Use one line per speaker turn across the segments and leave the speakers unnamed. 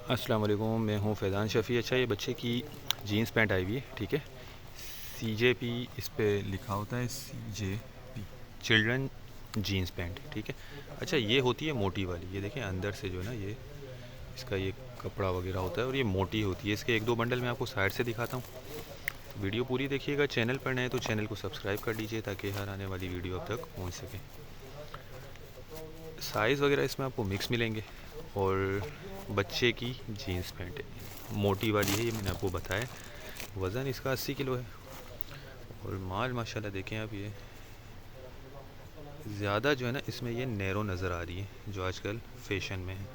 अस्सलाम वालेकुम, मैं हूं फैज़ान शफ़ी। अच्छा, ये बच्चे की जीन्स पैंट आई हुई है, ठीक है। CJP इस पे लिखा होता है, CJP चिल्ड्रन जीन्स पैंट, ठीक है। अच्छा, ये होती है मोटी वाली, ये देखें अंदर से जो है ना, ये इसका ये कपड़ा वगैरह होता है और ये मोटी होती है। इसके एक दो बंडल मैं आपको साइड से दिखाता हूँ, तो वीडियो पूरी देखिएगा। चैनल पर नए तो चैनल को सब्सक्राइब कर लीजिए ताकि हर आने वाली वीडियो अब तक पहुँच सके। साइज़ वगैरह इसमें आपको मिक्स मिलेंगे। और बच्चे की जीन्स पैंट मोटी वाली है, ये मैंने आपको बताया। वज़न इसका 80 किलो है। और माल माशाल्लाह देखें आप, ये ज़्यादा जो है ना इसमें ये नैरो नज़र आ रही है जो आजकल फैशन में है।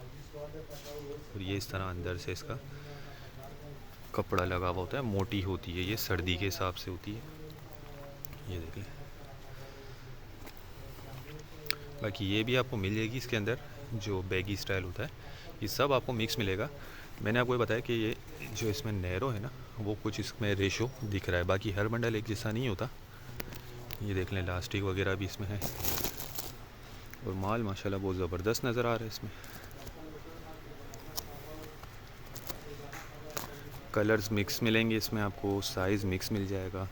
और ये इस तरह अंदर से इसका कपड़ा लगा हुआ होता है, मोटी होती है, ये सर्दी के हिसाब से होती है। ये देखें, बाकी ये भी आपको मिल जाएगी इसके अंदर जो बैगी स्टाइल होता है, ये सब आपको मिक्स मिलेगा। मैंने आपको ये बताया कि ये जो इसमें नैरो है ना, वो कुछ इसमें रेशो दिख रहा है, बाकी हर बंडल एक जैसा नहीं होता। ये देख लें, इलास्टिक वगैरह भी इसमें है। और माल माशाल्लाह बहुत ज़बरदस्त नज़र आ रहा है इसमें। कलर्स मिक्स मिलेंगे इसमें आपको, साइज़ मिक्स मिल जाएगा।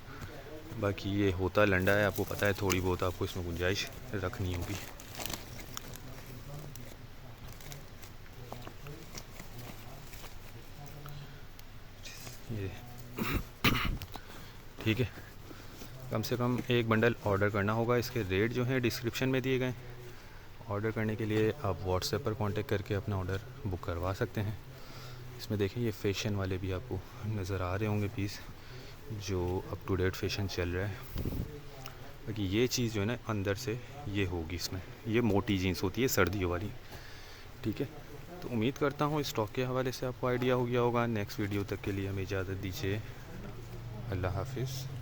बाकी ये होता लंडा है, आपको पता है, थोड़ी बहुत आपको इसमें गुंजाइश रखनी होगी। ये ठीक है, कम से कम एक बंडल ऑर्डर करना होगा। इसके रेट जो हैं डिस्क्रिप्शन में दिए गए। ऑर्डर करने के लिए आप व्हाट्सएप पर कांटेक्ट करके अपना ऑर्डर बुक करवा सकते हैं। इसमें देखें, ये फैशन वाले भी आपको नज़र आ रहे होंगे पीस, जो अप टू डेट फैशन चल रहा है। बाकी ये चीज़ जो है ना अंदर से ये होगी इसमें, ये मोटी जीन्स होती है सर्दियों वाली, ठीक है। तो उम्मीद करता हूँ स्टॉक के हवाले से आपको आइडिया हो गया होगा। नेक्स्ट वीडियो तक के लिए हमें इजाज़त दीजिए। अल्लाह हाफिज़।